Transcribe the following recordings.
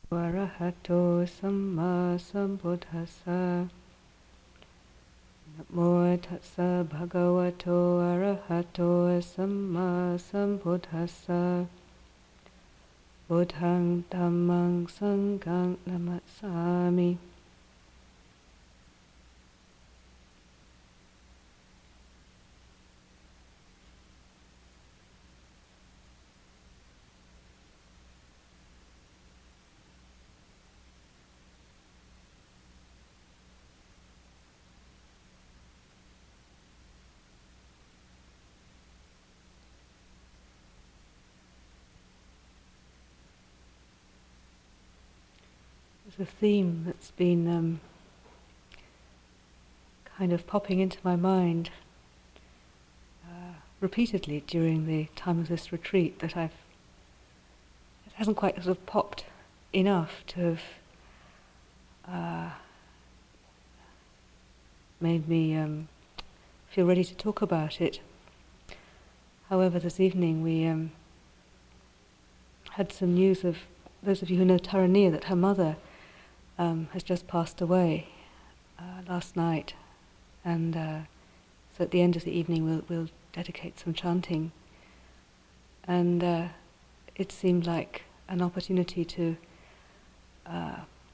Arahato Samma Sambuddhassa. Namo Tassa Bhagavato Arahato Samma Sambuddhassa. Buddhang Dhammang Sanghang Namassami. There's a theme that's been kind of popping into my mind repeatedly during the time of this retreat that it hasn't quite sort of popped enough to have made me feel ready to talk about it. However, this evening we had some news of those of you who know Taranir, that her mother has just passed away last night, and so at the end of the evening we'll dedicate some chanting, and it seemed like an opportunity to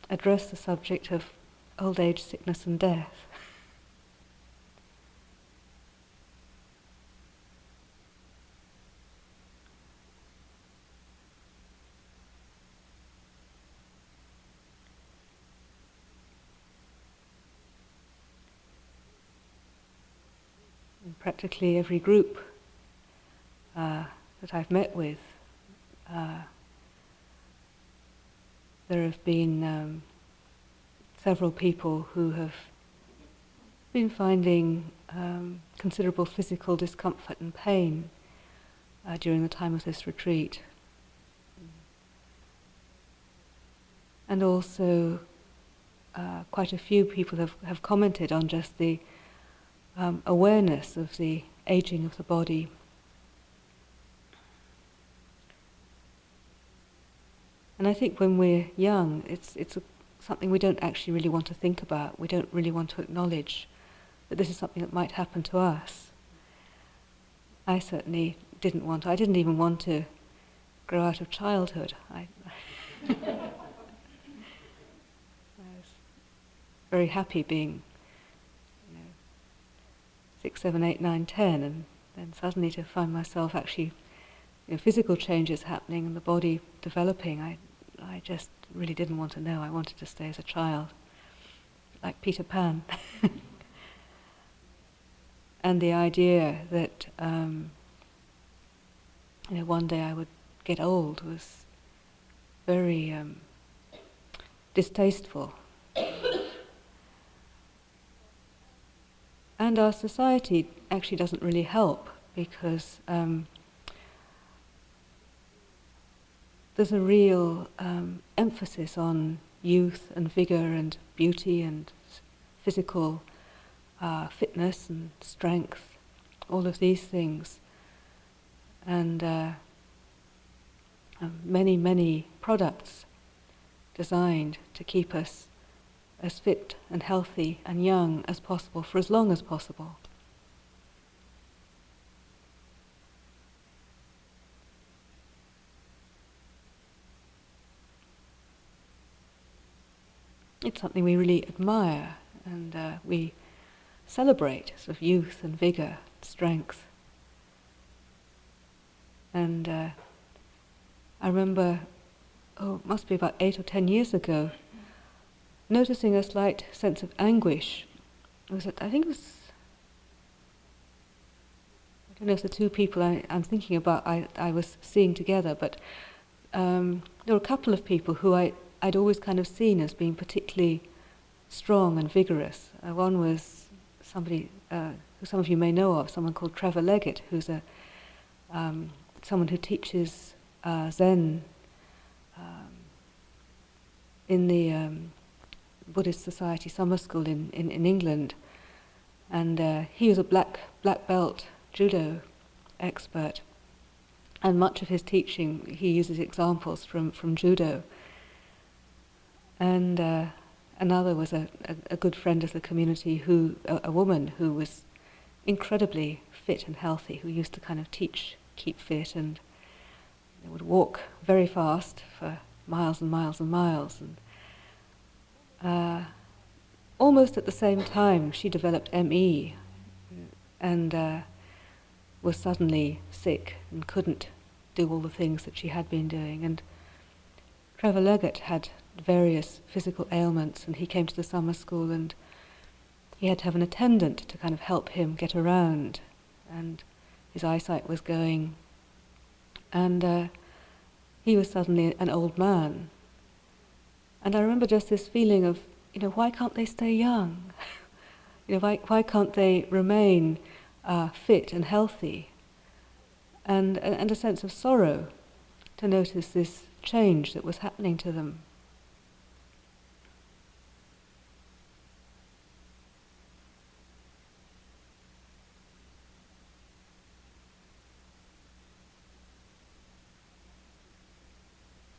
address the subject of old age, sickness and death. Practically every group that I've met with, there have been several people who have been finding considerable physical discomfort and pain during the time of this retreat. And also quite a few people have commented on just the awareness of the aging of the body. And I think when we're young, it's something we don't actually really want to think about. We don't really want to acknowledge that this is something that might happen to us. I certainly didn't want to. I didn't even want to grow out of childhood. I was very happy being 6, 7, 8, 9, 10, and then suddenly to find myself actually, physical changes happening and the body developing, I just really didn't want to know. I wanted to stay as a child, like Peter Pan. And the idea that one day I would get old was very distasteful. And our society actually doesn't really help, because there's a real emphasis on youth and vigour and beauty and physical fitness and strength, all of these things. And many, many products designed to keep us as fit and healthy and young as possible for as long as possible. It's something we really admire, and we celebrate, sort of youth and vigour, strength. And I remember, it must be about 8 or 10 years ago, noticing a slight sense of anguish. I don't know if the two people I'm thinking about I was seeing together, but there were a couple of people who I'd always kind of seen as being particularly strong and vigorous. One was somebody who some of you may know of, someone called Trevor Leggett, who's someone who teaches Zen in the Buddhist Society summer school in England, and he was a black belt judo expert, and much of his teaching he uses examples from judo. And another was a good friend of the community, a woman who was incredibly fit and healthy, who used to kind of teach keep fit, and would walk very fast for miles and miles and miles. And almost at the same time, she developed ME and was suddenly sick and couldn't do all the things that she had been doing. And Trevor Leggett had various physical ailments, and he came to the summer school, and he had to have an attendant to kind of help him get around, and his eyesight was going, and he was suddenly an old man. And I remember just this feeling of, why can't they stay young? Why can't they remain fit and healthy? And a sense of sorrow to notice this change that was happening to them.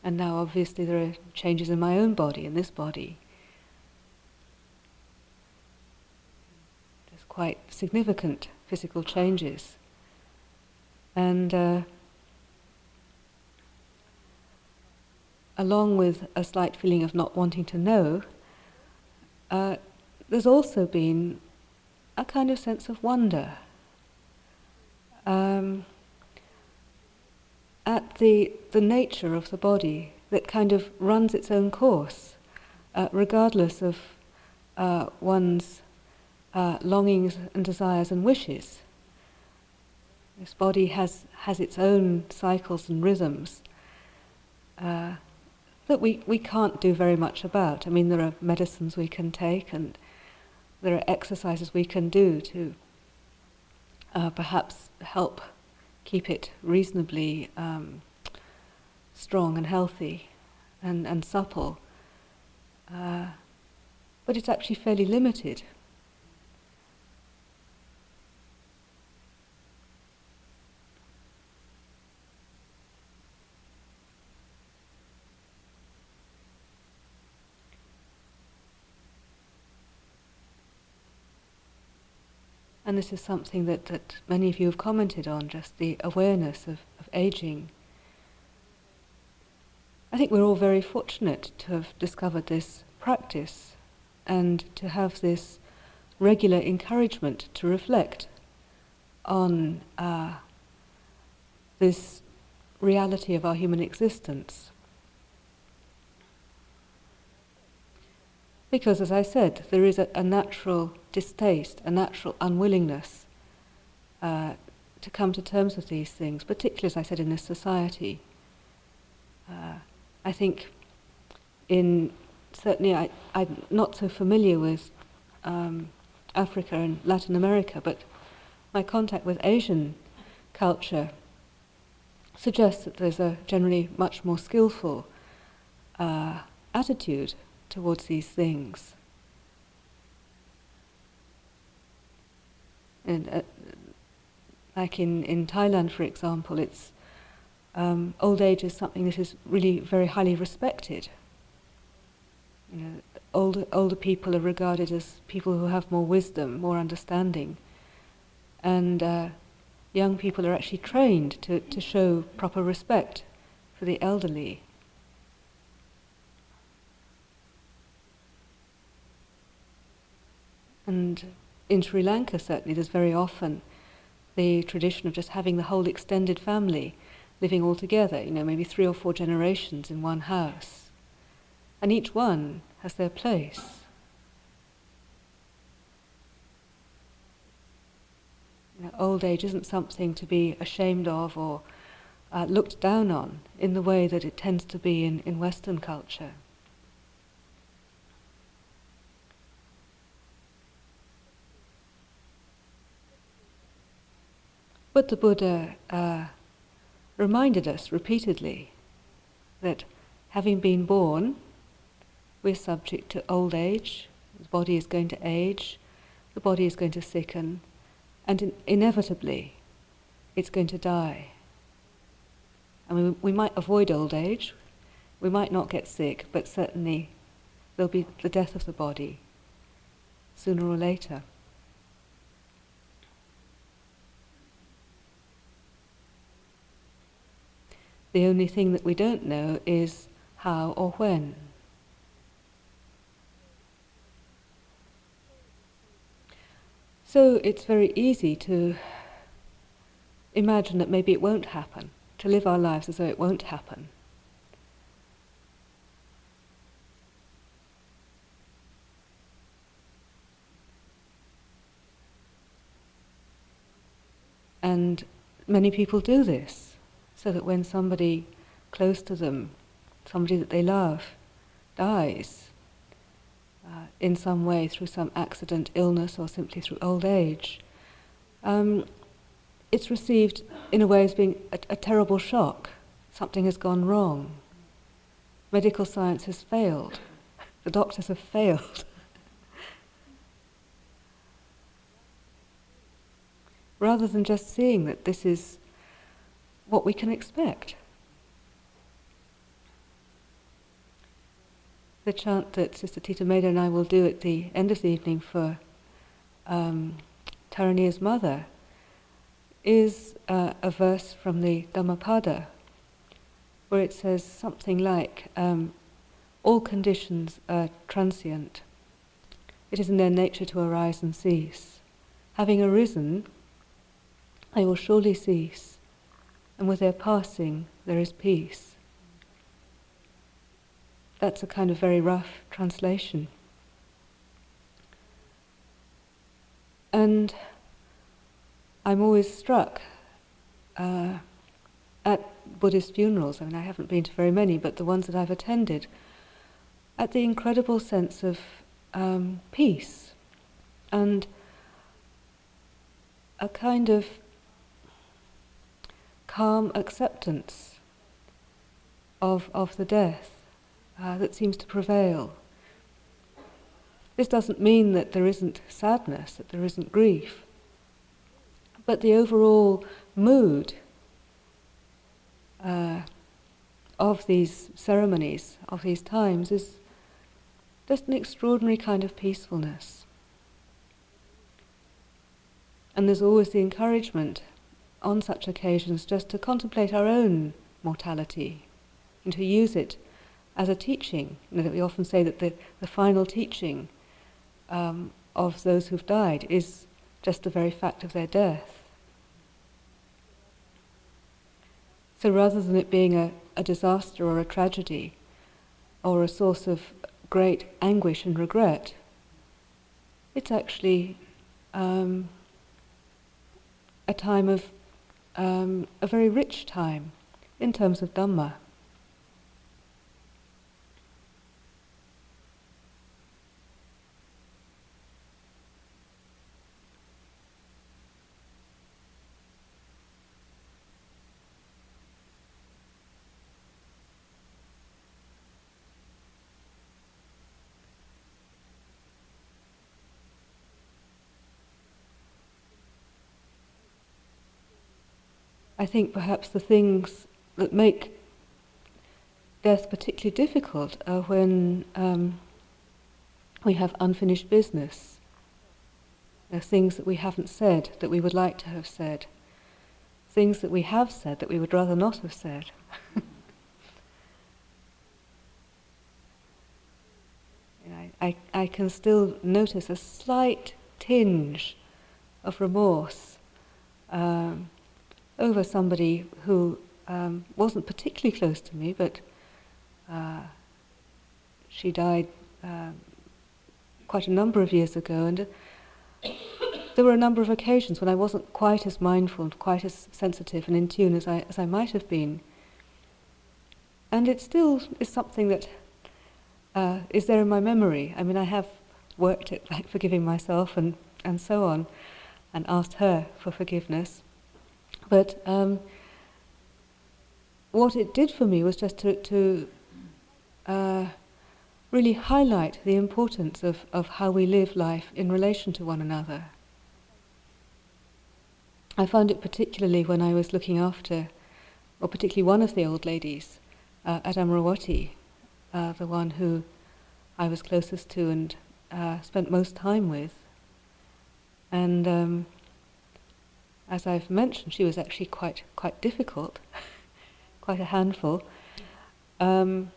And now obviously there are changes in my own body, in this body. There's quite significant physical changes. And along with a slight feeling of not wanting to know, there's also been a kind of sense of wonder at the nature of the body that kind of runs its own course, regardless of one's longings and desires and wishes. This body has its own cycles and rhythms that we can't do very much about. I mean, there are medicines we can take, and there are exercises we can do to perhaps help keep it reasonably strong and healthy and supple. But it's actually fairly limited. And this is something that many of you have commented on, just the awareness of aging. I think we're all very fortunate to have discovered this practice and to have this regular encouragement to reflect on this reality of our human existence. Because, as I said, there is a natural distaste, a natural unwillingness to come to terms with these things, particularly, as I said, in this society. I think certainly I'm not so familiar with Africa and Latin America, but my contact with Asian culture suggests that there's a generally much more skillful attitude towards these things. And like in Thailand, for example, it's old age is something that is really very highly respected. Older people are regarded as people who have more wisdom, more understanding, and young people are actually trained to show proper respect for the elderly. And in Sri Lanka, certainly, there's very often the tradition of just having the whole extended family living all together, maybe 3 or 4 generations in one house. And each one has their place. Old age isn't something to be ashamed of or looked down on in the way that it tends to be in Western culture. But the Buddha reminded us repeatedly that having been born, we're subject to old age, the body is going to age, the body is going to sicken, and inevitably it's going to die. I mean, we might avoid old age, we might not get sick, but certainly there'll be the death of the body, sooner or later. The only thing that we don't know is how or when. So it's very easy to imagine that maybe it won't happen, to live our lives as though it won't happen. And many people do this, so that when somebody close to them, somebody that they love, dies in some way through some accident, illness, or simply through old age, it's received in a way as being a terrible shock. Something has gone wrong. Medical science has failed. The doctors have failed. Rather than just seeing that this is what we can expect. The chant that Sister Tita Meda and I will do at the end of the evening for Tarania's mother is a verse from the Dhammapada, where it says something like, all conditions are transient. It is in their nature to arise and cease. Having arisen, they will surely cease, and with their passing there is peace. That's a kind of very rough translation. And I'm always struck at Buddhist funerals, I mean I haven't been to very many, but the ones that I've attended, at the incredible sense of peace and a kind of calm acceptance of the death that seems to prevail. This doesn't mean that there isn't sadness, that there isn't grief, but the overall mood of these ceremonies, of these times, is just an extraordinary kind of peacefulness. And there's always the encouragement on such occasions just to contemplate our own mortality and to use it as a teaching. You know, that we often say that the final teaching of those who've died is just the very fact of their death. So rather than it being a disaster or a tragedy or a source of great anguish and regret, it's actually a time of a very rich time in terms of Dhamma. I think perhaps the things that make death particularly difficult are when we have unfinished business. There are things that we haven't said that we would like to have said. Things that we have said that we would rather not have said. I can still notice a slight tinge of remorse over somebody who wasn't particularly close to me, but she died quite a number of years ago, and there were a number of occasions when I wasn't quite as mindful and quite as sensitive and in tune as I might have been. And it still is something that is there in my memory. I mean, I have worked at like forgiving myself and so on, and asked her for forgiveness. But what it did for me was just to really highlight the importance of how we live life in relation to one another. I found it particularly when I was looking after, or particularly one of the old ladies at Amaravati, the one who I was closest to and spent most time with. And as I've mentioned, she was actually quite difficult, quite a handful. And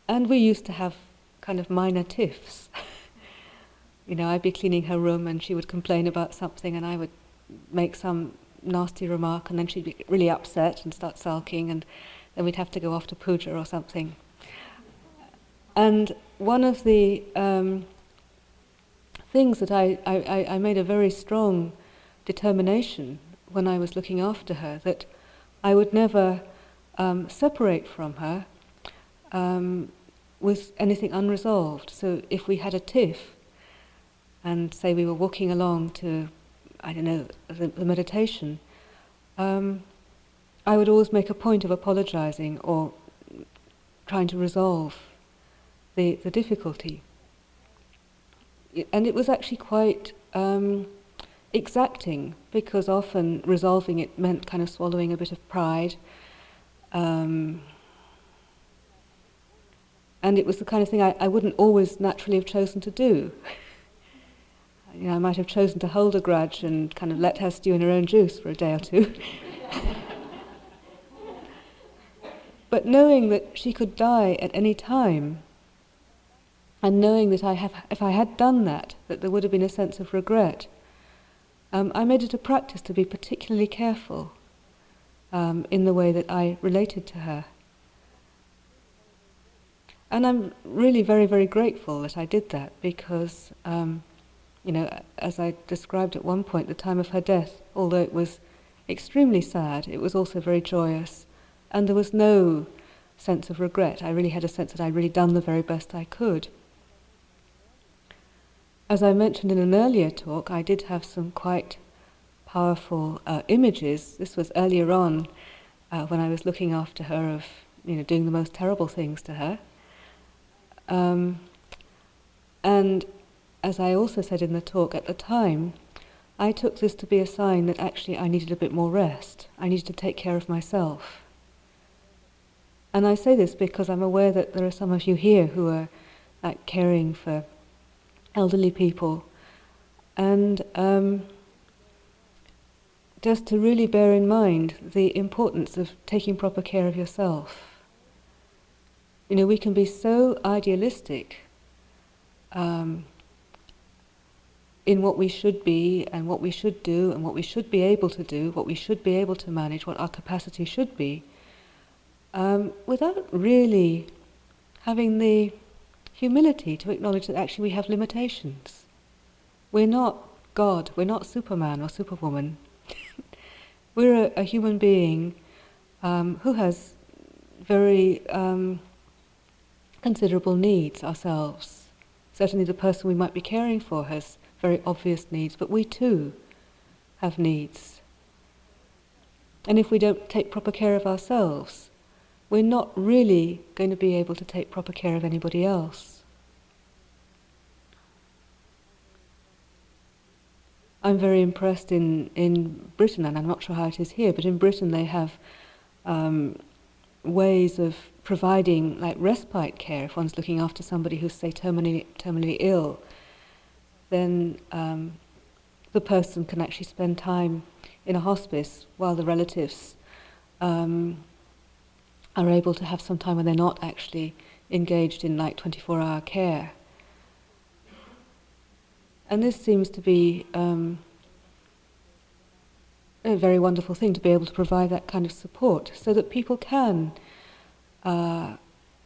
we used to have kind of minor tiffs. You know, I'd be cleaning her room and she would complain about something and I would make some nasty remark and then she'd be really upset and start sulking and then we'd have to go off to puja or something. And one of the things that I made a very strong determination when I was looking after her, that I would never separate from her with anything unresolved. So if we had a tiff, and say we were walking along to, I don't know, the meditation, I would always make a point of apologizing or trying to resolve the difficulty. And it was actually quite exacting, because often resolving it meant kind of swallowing a bit of pride. And it was the kind of thing I wouldn't always naturally have chosen to do. You know, I might have chosen to hold a grudge and kind of let her stew in her own juice for a day or two. But knowing that she could die at any time, and knowing that if I had done that there would have been a sense of regret, I made it a practice to be particularly careful in the way that I related to her. And I'm really very, very grateful that I did that, because you know, as I described at one point, the time of her death, although it was extremely sad, it was also very joyous, and there was no sense of regret. I really had a sense that I'd really done the very best I could. As I mentioned in an earlier talk, I did have some quite powerful images. This was earlier on when I was looking after her, of, you know, doing the most terrible things to her. And as I also said in the talk, at the time, I took this to be a sign that actually I needed a bit more rest. I needed to take care of myself. And I say this because I'm aware that there are some of you here who are caring for elderly people. And just to really bear in mind the importance of taking proper care of yourself. You know, we can be so idealistic in what we should be and what we should do and what we should be able to do, what we should be able to manage, what our capacity should be, without really having the humility to acknowledge that actually we have limitations. We're not God, we're not Superman or Superwoman. We're a human being who has very considerable needs ourselves. Certainly the person we might be caring for has very obvious needs, but we too have needs. And if we don't take proper care of ourselves, we're not really going to be able to take proper care of anybody else. I'm very impressed in Britain, and I'm not sure how it is here, but in Britain they have ways of providing like respite care. If one's looking after somebody who's, say, terminally ill, then the person can actually spend time in a hospice while the relatives are able to have some time when they're not actually engaged in like 24-hour care. And this seems to be a very wonderful thing, to be able to provide that kind of support so that people can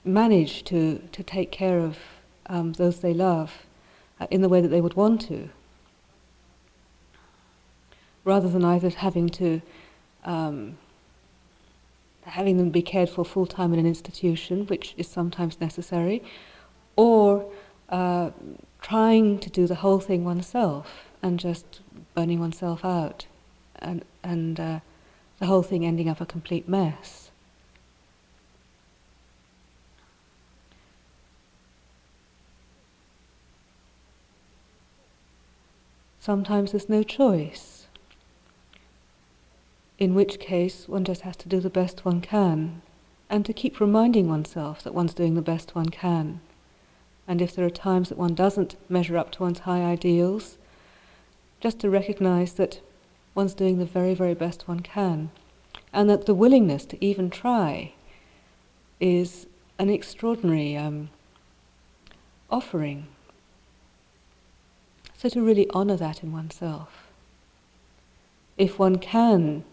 manage to take care of those they love in the way that they would want to, rather than either having them be cared for full-time in an institution, which is sometimes necessary, or trying to do the whole thing oneself and just burning oneself out, and the whole thing ending up a complete mess. Sometimes there's no choice, in which case one just has to do the best one can, and to keep reminding oneself that one's doing the best one can. And if there are times that one doesn't measure up to one's high ideals, just to recognize that one's doing the very, very best one can. And that the willingness to even try is an extraordinary offering. So to really honor that in oneself. If one can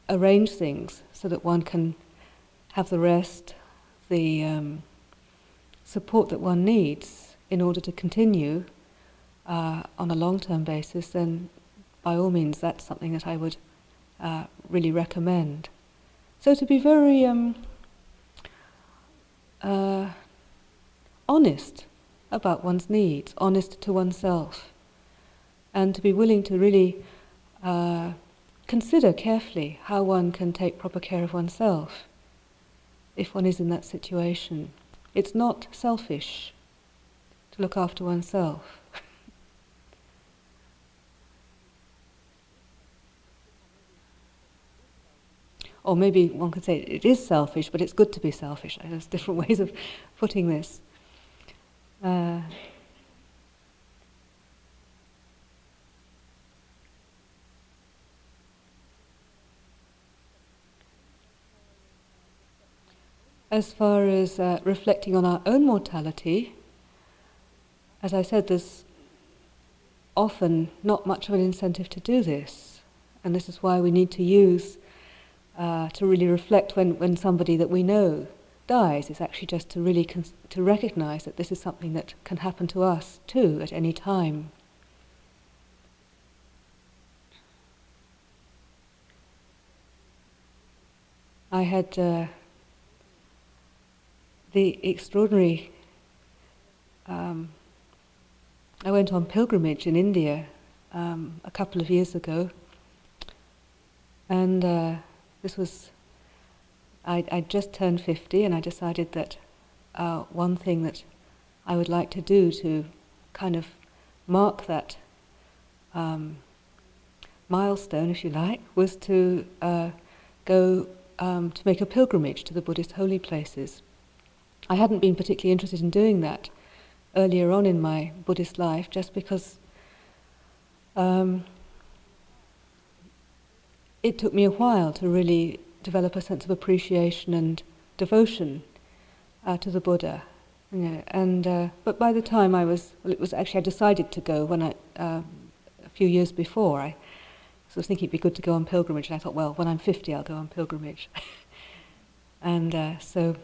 arrange things so that one can have the rest, the support that one needs in order to continue on a long-term basis, then by all means that's something that I would really recommend. So to be very honest about one's needs, honest to oneself, and to be willing to really consider carefully how one can take proper care of oneself if one is in that situation. It's not selfish to look after oneself. Or maybe one could say it is selfish, but it's good to be selfish. There's different ways of putting this. As far as reflecting on our own mortality, as I said, there's often not much of an incentive to do this. And this is why we need to use, to really reflect when somebody that we know dies. It's actually just to really to recognize that this is something that can happen to us too at any time. I had the extraordinary, I went on pilgrimage in India a couple of years ago, and this was, I'd just turned 50, and I decided that one thing that I would like to do to kind of mark that milestone, if you like, was to go to make a pilgrimage to the Buddhist holy places. I hadn't been particularly interested in doing that earlier on in my Buddhist life, just because it took me a while to really develop a sense of appreciation and devotion to the Buddha. You know, and but by the time I decided to go when a few years before. I was thinking it'd be good to go on pilgrimage, and I thought, well, when I'm 50, I'll go on pilgrimage. And so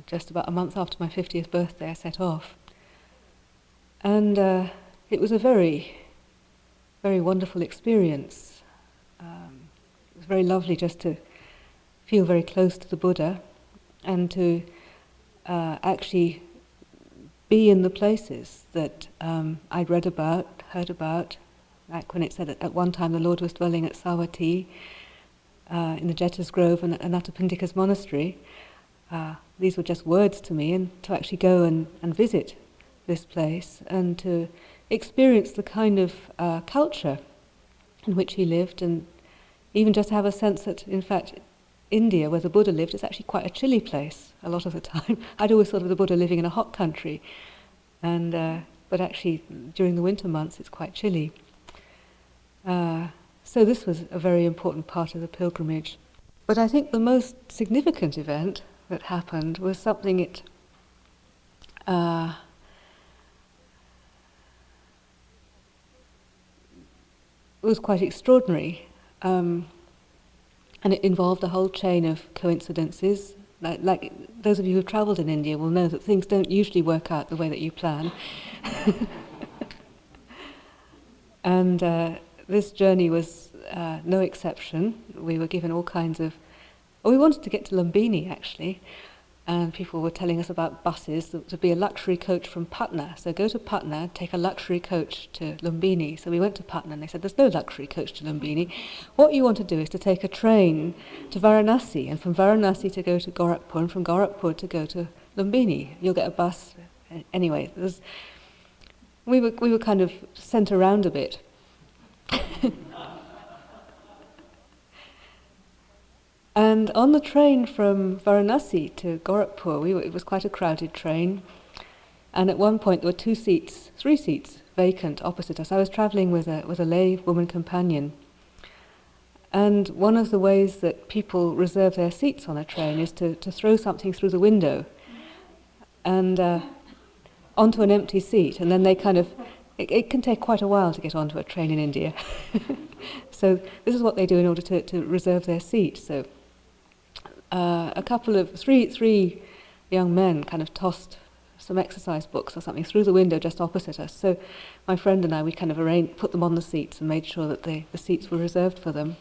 just about a month after my 50th birthday, I set off. And it was a very, very wonderful experience. It was very lovely just to feel very close to the Buddha and to actually be in the places that I'd read about, heard about, like when it said that at one time the Lord was dwelling at Savatthi, in the Jeta's Grove and at Anathapindika's monastery. These were just words to me, and to actually go and visit this place and to experience the kind of culture in which he lived, and even just have a sense that, in fact, India, where the Buddha lived, is actually quite a chilly place a lot of the time. I'd always thought of the Buddha living in a hot country, and but actually during the winter months it's quite chilly. So this was a very important part of the pilgrimage. But I think the most significant event that happened was something it was quite extraordinary, and it involved a whole chain of coincidences. Like those of you who've travelled in India will know that things don't usually work out the way that you plan. And this journey was no exception. We were given all kinds of... Well, we wanted to get to Lumbini, actually, and people were telling us about buses. There would be a luxury coach from Patna. So go to Patna, take a luxury coach to Lumbini. So we went to Patna, and they said, there's no luxury coach to Lumbini. What you want to do is to take a train to Varanasi, and from Varanasi to go to Gorakhpur, and from Gorakhpur to go to Lumbini. You'll get a bus. Anyway, we were kind of sent around a bit. And on the train from Varanasi to Gorakhpur, it was quite a crowded train. And at one point there were 3 seats vacant opposite us. I was travelling with a lay woman companion. And one of the ways that people reserve their seats on a train is to throw something through the window and onto an empty seat. And then they kind of, it can take quite a while to get onto a train in India. So this is what they do in order to reserve their seat. So three young men kind of tossed some exercise books or something through the window just opposite us. So my friend and I, we kind of put them on the seats and made sure that the seats were reserved for them.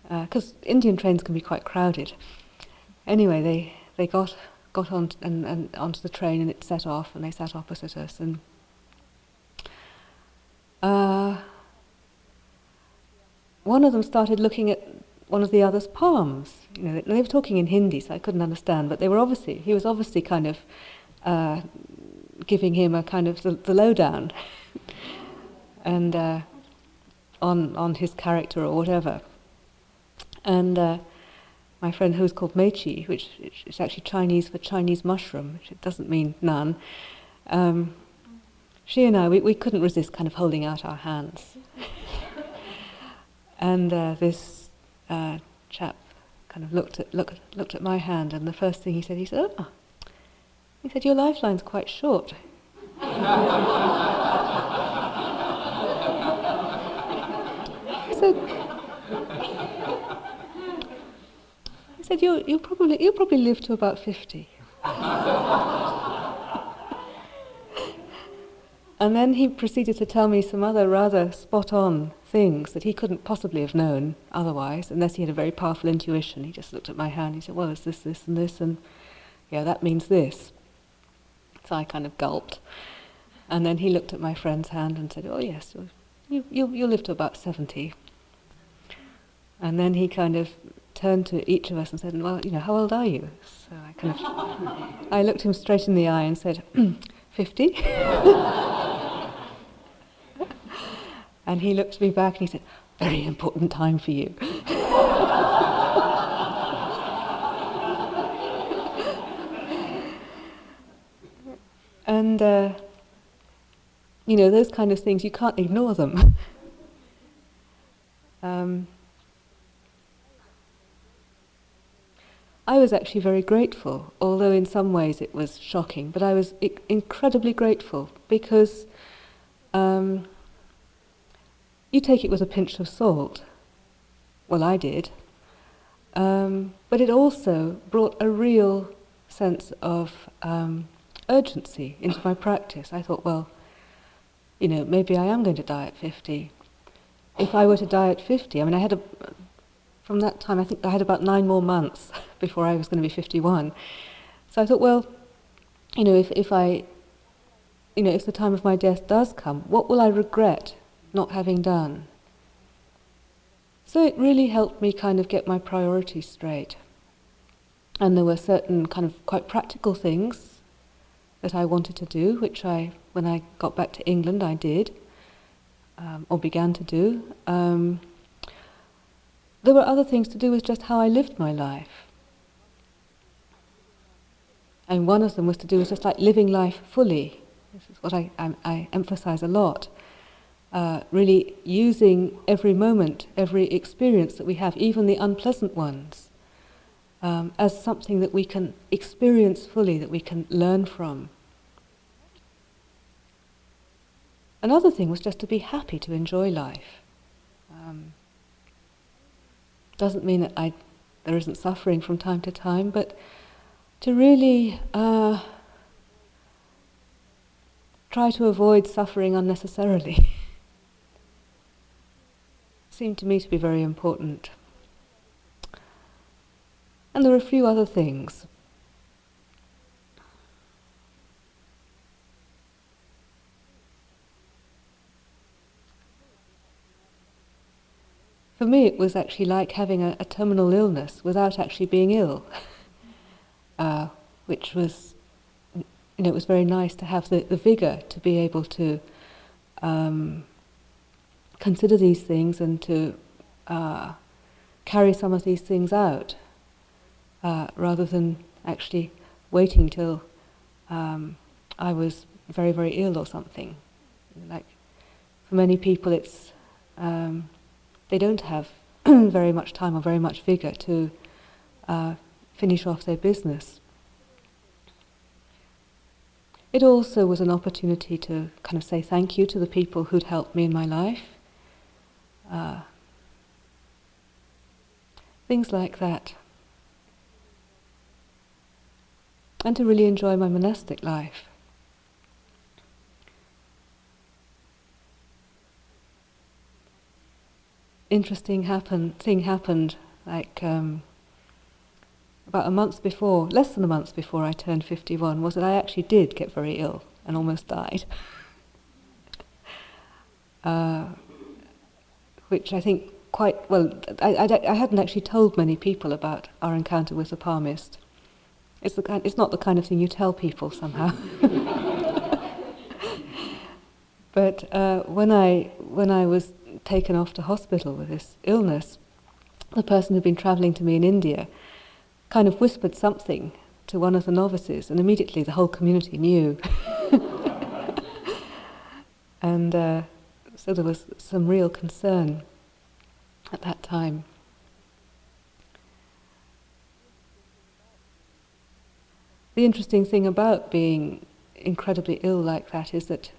Because Indian trains can be quite crowded. Anyway, they got on and onto the train, and it set off, and they sat opposite us. And one of them started looking at one of the other's palms. You know, they were talking in Hindi, so I couldn't understand. But he was obviously kind of giving him a kind of the lowdown, and on his character or whatever. And my friend, who's called Mechi, which is actually Chinese for Chinese mushroom, which it doesn't mean none, she and I, we couldn't resist kind of holding out our hands. And this chap kind of looked at my hand, and the first thing he said, "Oh," he said, "your lifeline's quite short." He said, "You'll probably live to about 50." And then he proceeded to tell me some other rather spot-on things that he couldn't possibly have known otherwise, unless he had a very powerful intuition. He just looked at my hand, he said, "Well, it's this, this and this, and yeah, that means this." So I kind of gulped. And then he looked at my friend's hand and said, "Oh yes, you'll live to about 70. And then he kind of turned to each of us and said, "Well, how old are you?" So I looked him straight in the eye and said, 50. And he looked me back and he said, "Very important time for you." And, those kind of things, you can't ignore them. I was actually very grateful, although in some ways it was shocking, but I was incredibly grateful because you take it with a pinch of salt. Well, I did. But it also brought a real sense of urgency into my practice. I thought, well, maybe I am going to die at 50. If I were to die at 50, from that time, I think I had about 9 more months before I was going to be 51. So I thought, well, if the time of my death does come, what will I regret not having done? So it really helped me kind of get my priorities straight. And there were certain kind of quite practical things that I wanted to do, which when I got back to England, I did, or began to do. There were other things to do with just how I lived my life. And one of them was to do with just like living life fully. This is what I emphasize a lot. Really using every moment, every experience that we have, even the unpleasant ones, as something that we can experience fully, that we can learn from. Another thing was just to be happy, to enjoy life. Doesn't mean that there isn't suffering from time to time, but to really try to avoid suffering unnecessarily seemed to me to be very important. And there were a few other things. For me, it was actually like having a terminal illness without actually being ill, which was, it was very nice to have the vigour to be able to consider these things and to carry some of these things out, rather than actually waiting till I was very, very ill or something. Like, for many people it's, they don't have very much time or very much vigour to finish off their business. It also was an opportunity to kind of say thank you to the people who'd helped me in my life. Things like that. And to really enjoy my monastic life. Interesting thing happened like about a month before, less than a month before I turned 51, was that I actually did get very ill and almost died. Which I think quite, well, I hadn't actually told many people about our encounter with the palmist. It's not the kind of thing you tell people somehow. But when I was taken off to hospital with this illness, the person who'd been travelling to me in India kind of whispered something to one of the novices, and immediately the whole community knew. And so there was some real concern at that time. The interesting thing about being incredibly ill like that is that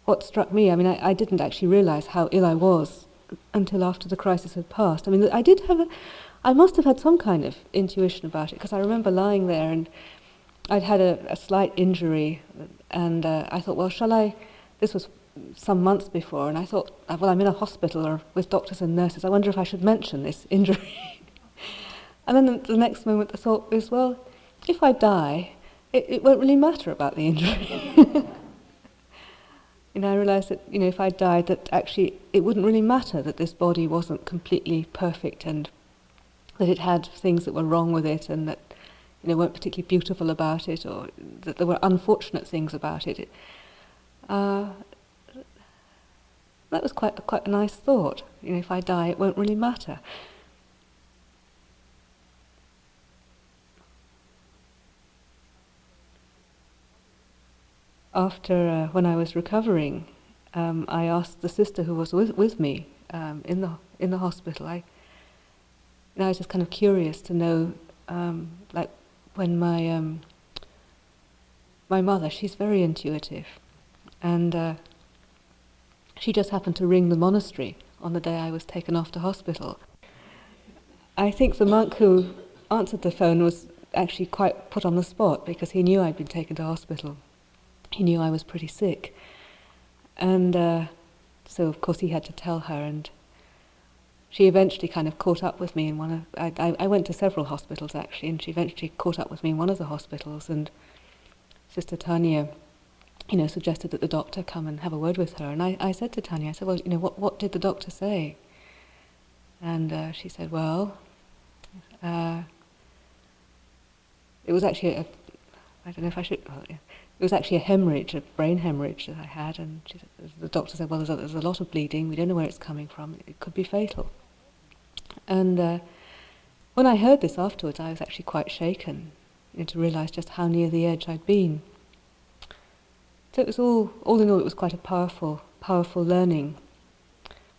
what struck me, I mean, I didn't actually realise how ill I was until after the crisis had passed. I mean, I must have had some kind of intuition about it, because I remember lying there and I'd had a slight injury, and I thought, well, this was some months before, and I thought, well, I'm in a hospital or with doctors and nurses, I wonder if I should mention this injury. And then the next moment the thought was, well, if I die, it won't really matter about the injury. I realised that, if I died, that actually it wouldn't really matter that this body wasn't completely perfect, and that it had things that were wrong with it, and that, weren't particularly beautiful about it, or that there were unfortunate things about it. That was quite a nice thought. If I die, it won't really matter. After, when I was recovering, I asked the sister who was with me in the hospital. I was just kind of curious to know, like when my mother, she's very intuitive, and she just happened to ring the monastery on the day I was taken off to hospital. I think the monk who answered the phone was actually quite put on the spot, because he knew I'd been taken to hospital. He knew I was pretty sick, and so of course he had to tell her, and she eventually kind of caught up with me in I went to several hospitals actually, and she eventually caught up with me in one of the hospitals, and Sister Tanya, suggested that the doctor come and have a word with her, and I said to Tanya, I said, well, what did the doctor say? And she said, well, it was actually I don't know if I should, it was actually a hemorrhage, a brain hemorrhage that I had, and the doctor said, well, there's a lot of bleeding, we don't know where it's coming from, it could be fatal. And when I heard this afterwards, I was actually quite shaken, to realise just how near the edge I'd been. So it was all in all, it was quite a powerful learning,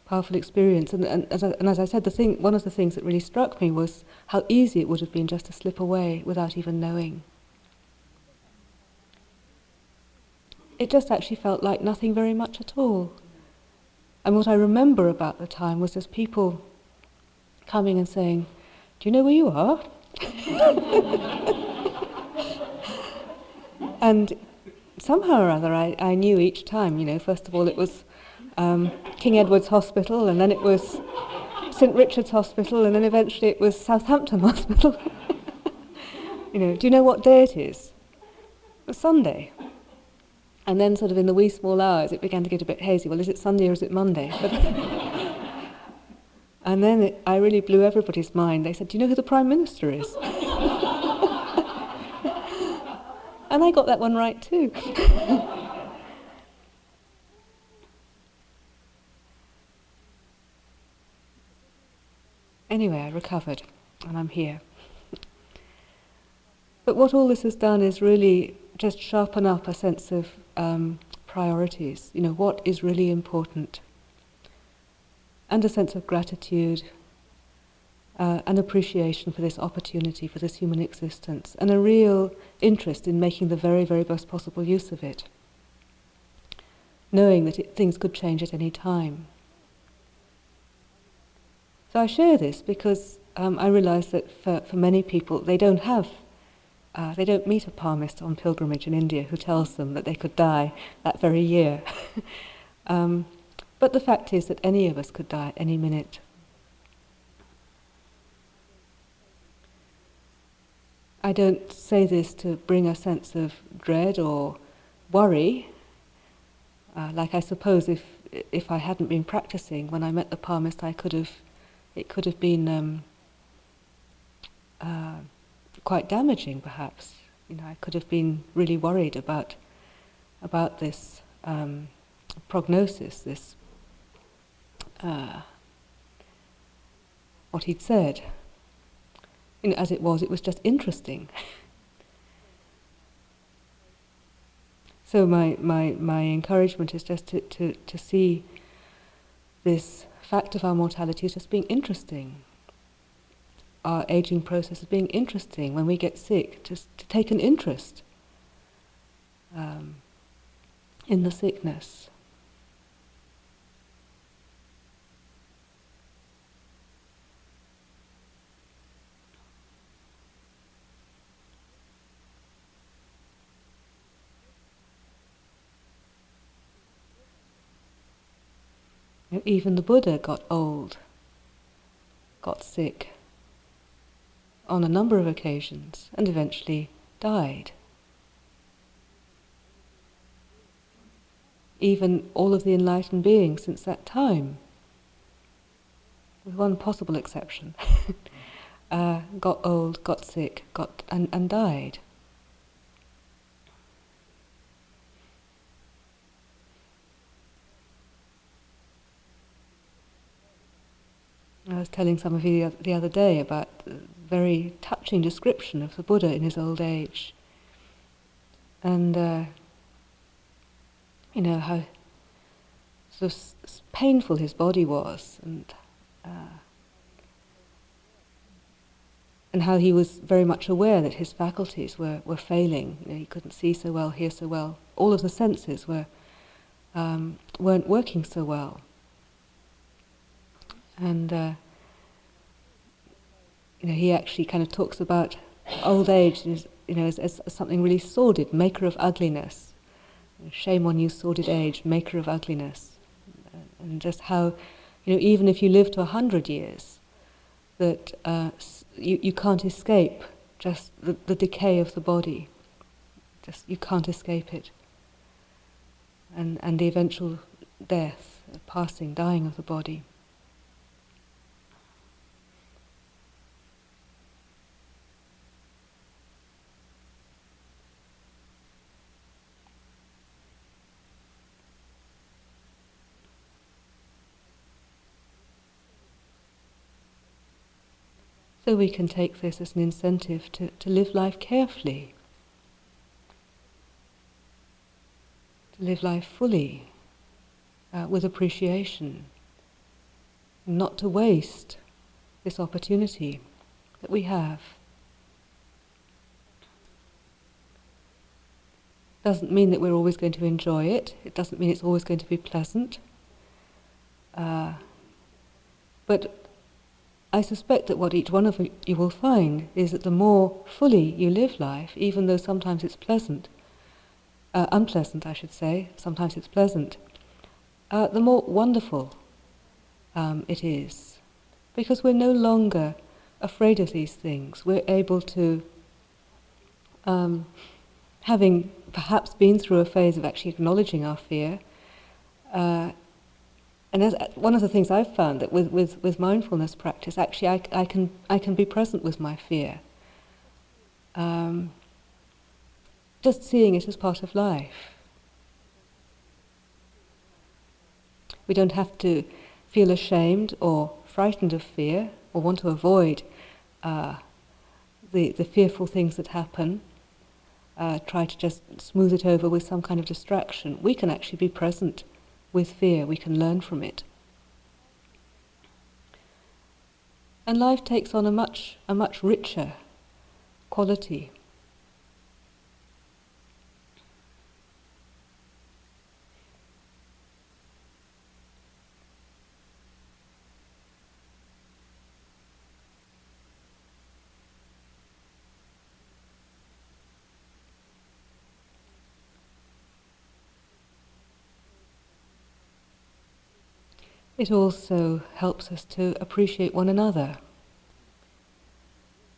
powerful experience. And as I said, one of the things that really struck me was how easy it would have been just to slip away without even knowing. It just actually felt like nothing very much at all. And what I remember about the time was there's people coming and saying, do you know where you are? And somehow or other I knew each time, first of all it was King Edward's Hospital, and then it was St. Richard's Hospital, and then eventually it was Southampton Hospital. Do you know what day it is? It was Sunday. And then sort of in the wee small hours it began to get a bit hazy. Well, is it Sunday or is it Monday? And then I really blew everybody's mind. They said, do you know who the Prime Minister is? And I got that one right too. Anyway, I recovered, and I'm here. But what all this has done is really just sharpen up a sense of priorities, what is really important, and a sense of gratitude, an appreciation for this opportunity, for this human existence, and a real interest in making the very, very best possible use of it, knowing that things could change at any time. So I share this because I realise that for many people, they don't meet a palmist on pilgrimage in India who tells them that they could die that very year. But the fact is that any of us could die at any minute. I don't say this to bring a sense of dread or worry, like I suppose if I hadn't been practicing when I met the palmist, it could have been quite damaging, perhaps. I could have been really worried about this prognosis, this what he'd said. As it was just interesting. So my encouragement is just to see this fact of our mortality as just being interesting. Our aging process as being interesting. When we get sick, just to take an interest in the sickness. Even the Buddha got old, got sick on a number of occasions, and eventually died. Even all of the enlightened beings since that time, with one possible exception, got old, got sick, and died. I was telling some of you the other day about a very touching description of the Buddha in his old age. And, how sort of painful his body was, and how he was very much aware that his faculties were failing. He couldn't see so well, hear so well. All of the senses weren't working so well. And he actually kind of talks about old age as something really sordid, maker of ugliness. Shame on you, sordid age, maker of ugliness. And just how, even if you live to 100 years, that you can't escape just the decay of the body. Just you can't escape it. And the eventual death, passing, dying of the body. So we can take this as an incentive to live life carefully, to live life fully, with appreciation, not to waste this opportunity that we have. Doesn't mean that we're always going to enjoy it. It doesn't mean it's always going to be pleasant. But I suspect that what each one of you will find is that the more fully you live life, even though sometimes it's unpleasant I should say, sometimes it's pleasant, the more wonderful it is. Because we're no longer afraid of these things. We're able to, having perhaps been through a phase of actually acknowledging our fear, and as one of the things I've found that with mindfulness practice, actually I can be present with my fear, just seeing it as part of life. We don't have to feel ashamed or frightened of fear or want to avoid the fearful things that happen, try to just smooth it over with some kind of distraction, we can actually be present with fear. We can learn from it. And life takes on a much richer quality. It also helps us to appreciate one another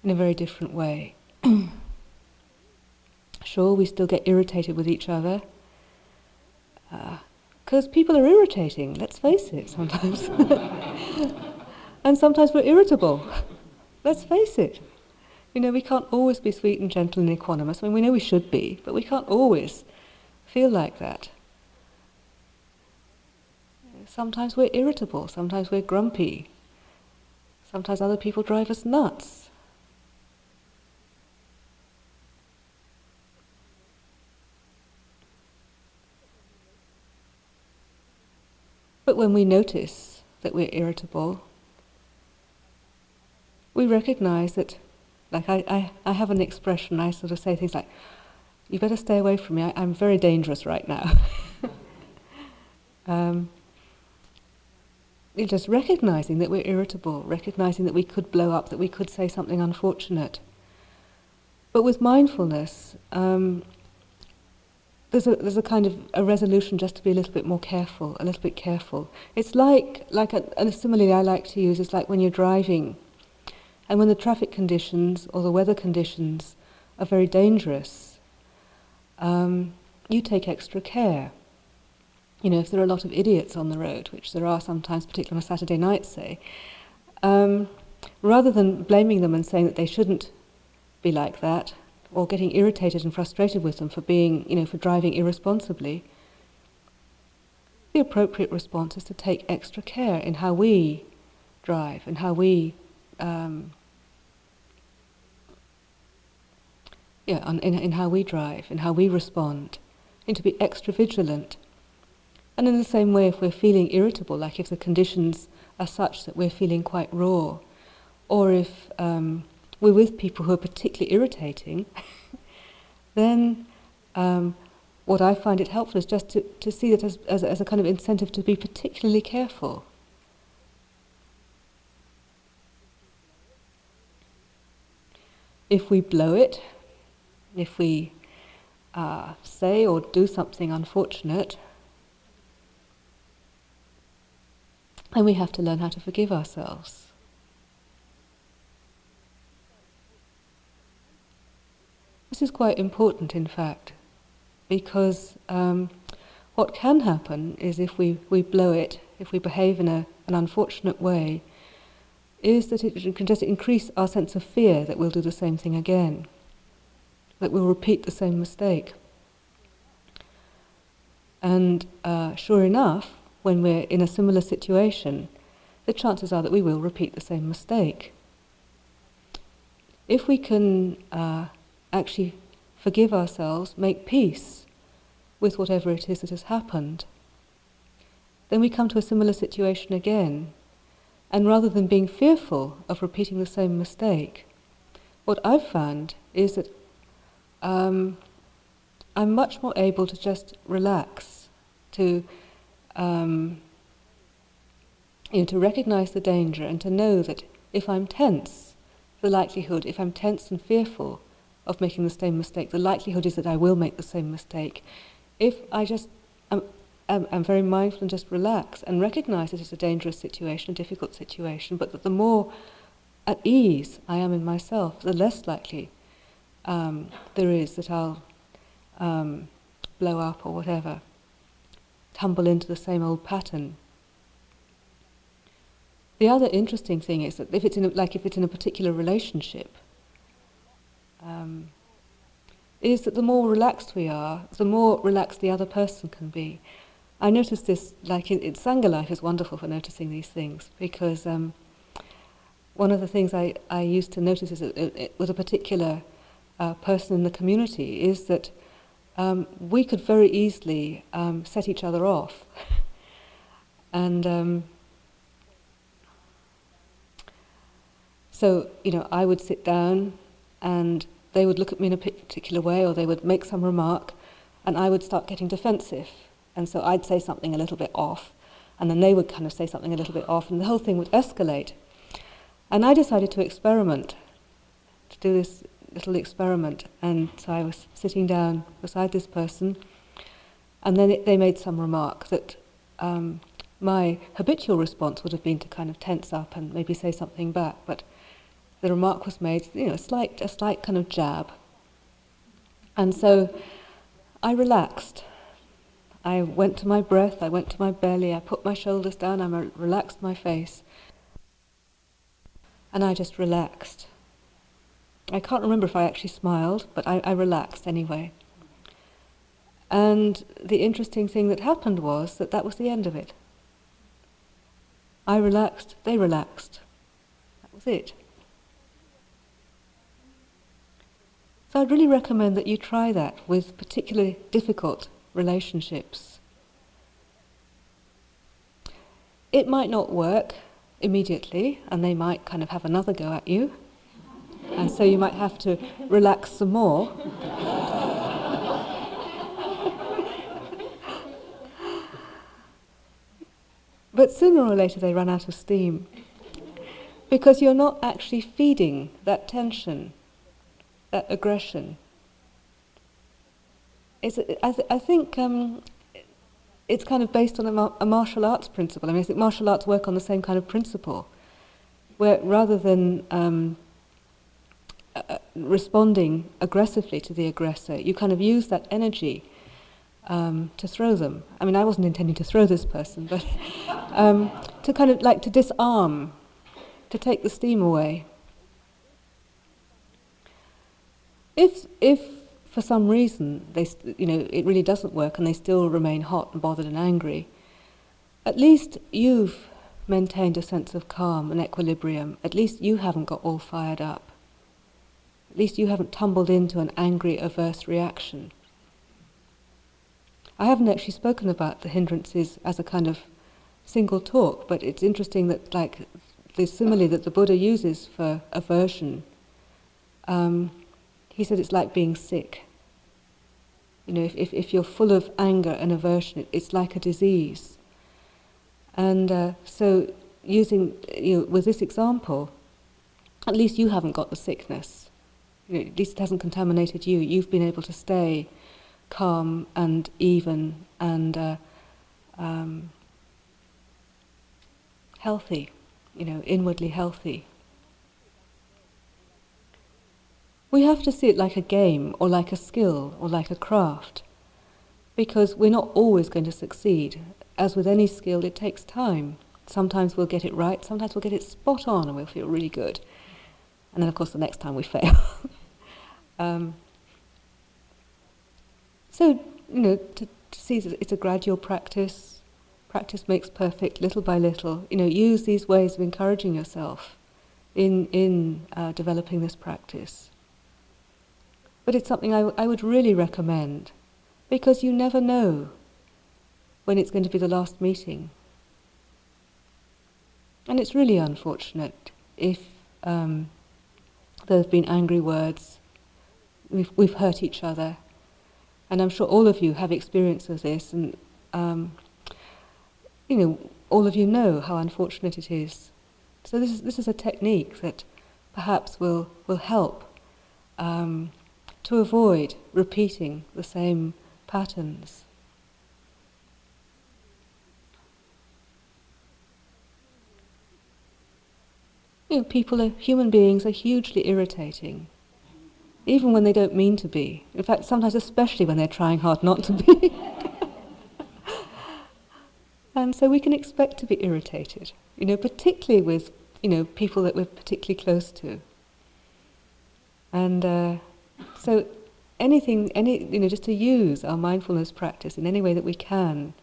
in a very different way. Sure, we still get irritated with each other, because people are irritating, let's face it, sometimes. And sometimes we're irritable, let's face it. We can't always be sweet and gentle and equanimous. I mean, we know we should be, but we can't always feel like that. Sometimes we're irritable, sometimes we're grumpy, sometimes other people drive us nuts. But when we notice that we're irritable, we recognize that, like I have an expression, I sort of say things like, you better stay away from me, I'm very dangerous right now. You're just recognizing that we're irritable, recognizing that we could blow up, that we could say something unfortunate. But with mindfulness, there's a kind of a resolution just to be a little bit more careful, a little bit careful. It's like a simile I like to use is like when you're driving, and when the traffic conditions or the weather conditions are very dangerous, you take extra care. If there are a lot of idiots on the road, which there are sometimes, particularly on a Saturday night, say, rather than blaming them and saying that they shouldn't be like that, or getting irritated and frustrated with them for being, for driving irresponsibly, the appropriate response is to take extra care in how we drive and how we, in how we drive, in how we respond, and to be extra vigilant. And in the same way, if we're feeling irritable, like if the conditions are such that we're feeling quite raw, or if we're with people who are particularly irritating, then what I find it helpful is just to see that as a kind of incentive to be particularly careful. If we blow it, if we say or do something unfortunate, and we have to learn how to forgive ourselves. This is quite important, in fact, because what can happen is if we blow it, if we behave in an unfortunate way, is that it can just increase our sense of fear that we'll do the same thing again, that we'll repeat the same mistake. And sure enough, when we're in a similar situation, the chances are that we will repeat the same mistake. If we can actually forgive ourselves, make peace with whatever it is that has happened, then we come to a similar situation again, and rather than being fearful of repeating the same mistake, what I've found is that I'm much more able to just relax, to recognize the danger and to know that if I'm tense, if I'm tense and fearful of making the same mistake, the likelihood is that I will make the same mistake. If I just am very mindful and just relax and recognize that it's a dangerous situation, a difficult situation, but that the more at ease I am in myself, the less likely there is that I'll blow up or whatever, tumble into the same old pattern. The other interesting thing is that if it's in a particular relationship, is that the more relaxed we are, the more relaxed the other person can be. I noticed this, like in Sangha life is wonderful for noticing these things, because one of the things I used to notice is with a particular person in the community is that we could very easily set each other off. And so, I would sit down and they would look at me in a particular way, or they would make some remark, and I would start getting defensive. And so I'd say something a little bit off, and then they would kind of say something a little bit off, and the whole thing would escalate. And I decided to experiment, to do this little experiment. And so I was sitting down beside this person, and then they made some remark that my habitual response would have been to kind of tense up and maybe say something back, but the remark was made, a slight kind of jab. And so I relaxed. I went to my breath, I went to my belly, I put my shoulders down, I relaxed my face, and I just relaxed. I can't remember if I actually smiled, but I relaxed anyway. And the interesting thing that happened was that was the end of it. I relaxed, they relaxed. That was it. So I'd really recommend that you try that with particularly difficult relationships. It might not work immediately, and they might kind of have another go at you, and so you might have to relax some more. But sooner or later they run out of steam, because you're not actually feeding that tension, that aggression. I think it's kind of based on a martial arts principle. I think martial arts work on the same kind of principle, where rather than responding aggressively to the aggressor, you kind of use that energy to throw them. I wasn't intending to throw this person, but to kind of like to disarm, to take the steam away. If for some reason it really doesn't work and they still remain hot and bothered and angry, at least you've maintained a sense of calm and equilibrium. At least you haven't got all fired up. At least you haven't tumbled into an angry, averse reaction. I haven't actually spoken about the hindrances as a kind of single talk, but it's interesting that, like, the simile that the Buddha uses for aversion, he said it's like being sick. If you're full of anger and aversion, it's like a disease. And so using, with this example, at least you haven't got the sickness. At least it hasn't contaminated you. You've been able to stay calm and even and healthy, inwardly healthy. We have to see it like a game, or like a skill, or like a craft, because we're not always going to succeed. As with any skill, it takes time. Sometimes we'll get it right, sometimes we'll get it spot on and we'll feel really good. And then, of course, the next time we fail. So, to see that it's a gradual practice. Practice makes perfect, little by little. Use these ways of encouraging yourself in developing this practice. But it's something I would really recommend, because you never know when it's going to be the last meeting. And it's really unfortunate if there have been angry words, we've hurt each other. And I'm sure all of you have experience of this, and all of you know how unfortunate it is. So this is a technique that perhaps will help to avoid repeating the same patterns. Human beings are hugely irritating, even when they don't mean to be. In fact, sometimes especially when they're trying hard not to be. And so we can expect to be irritated, particularly with, people that we're particularly close to. And so just to use our mindfulness practice in any way that we can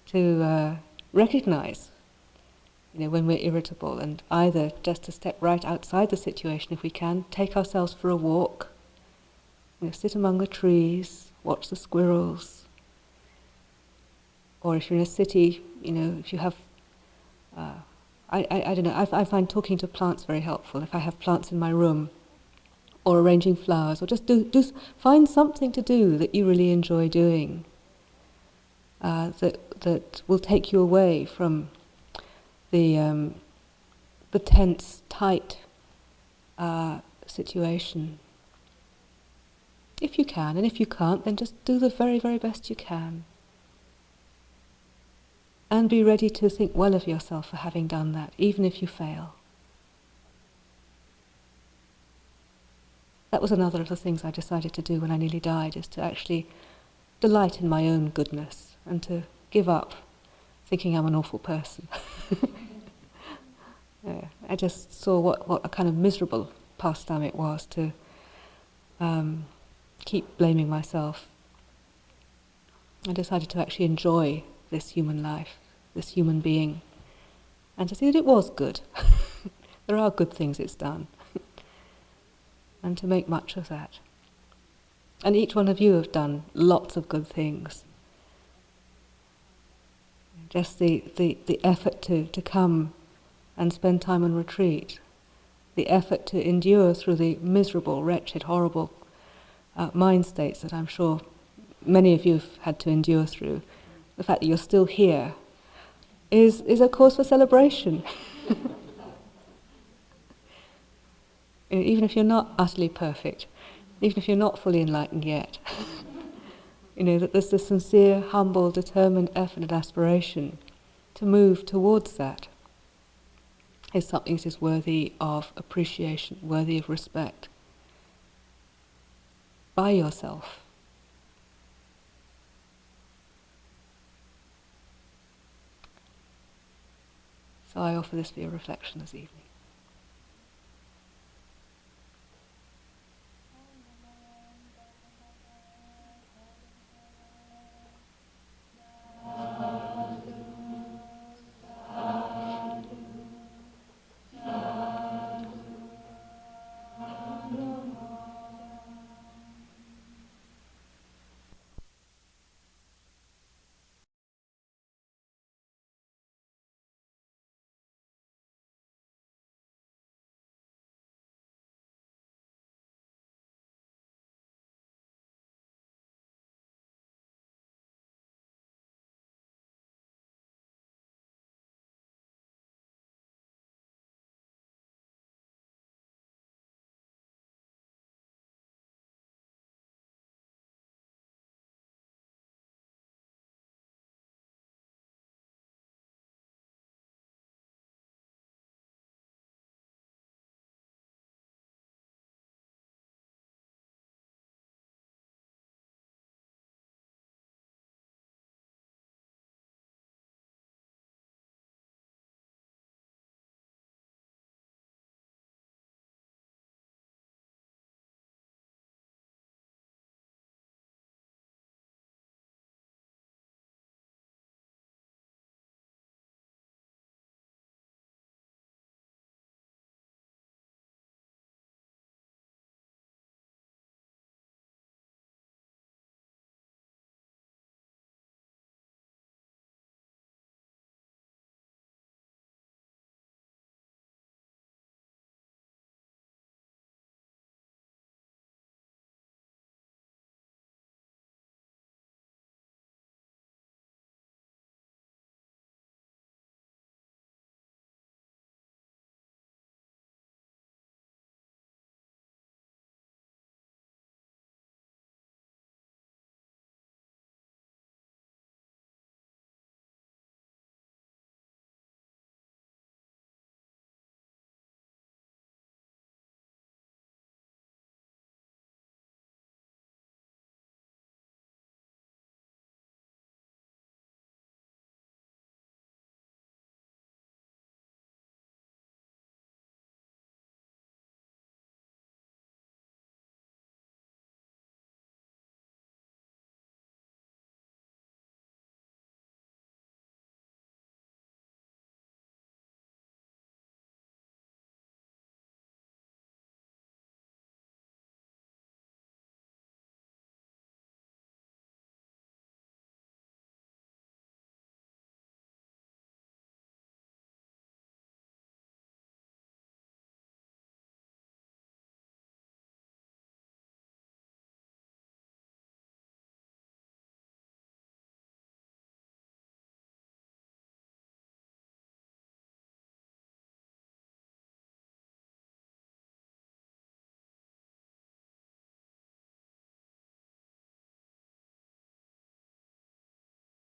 to recognize when we're irritable, and either just to step right outside the situation if we can, take ourselves for a walk, sit among the trees, watch the squirrels, or if you're in a city, if you have, I don't know, I find talking to plants very helpful. If I have plants in my room, or arranging flowers, or just find something to do that you really enjoy doing, that will take you away from the tense, tight situation. If you can, and if you can't, then just do the very, very best you can. And be ready to think well of yourself for having done that, even if you fail. That was another of the things I decided to do when I nearly died, is to actually delight in my own goodness and to give up thinking I'm an awful person. I just saw what a kind of miserable pastime it was to keep blaming myself. I decided to actually enjoy this human life, this human being, and to see that it was good. There are good things it's done. And to make much of that. And each one of you have done lots of good things. Just the effort to come and spend time on retreat, the effort to endure through the miserable, wretched, horrible mind states that I'm sure many of you have had to endure through, the fact that you're still here is a cause for celebration. Even if you're not utterly perfect, even if you're not fully enlightened yet, that there's this sincere, humble, determined effort and aspiration to move towards that is something that is worthy of appreciation, worthy of respect by yourself. So I offer this for your reflection this evening.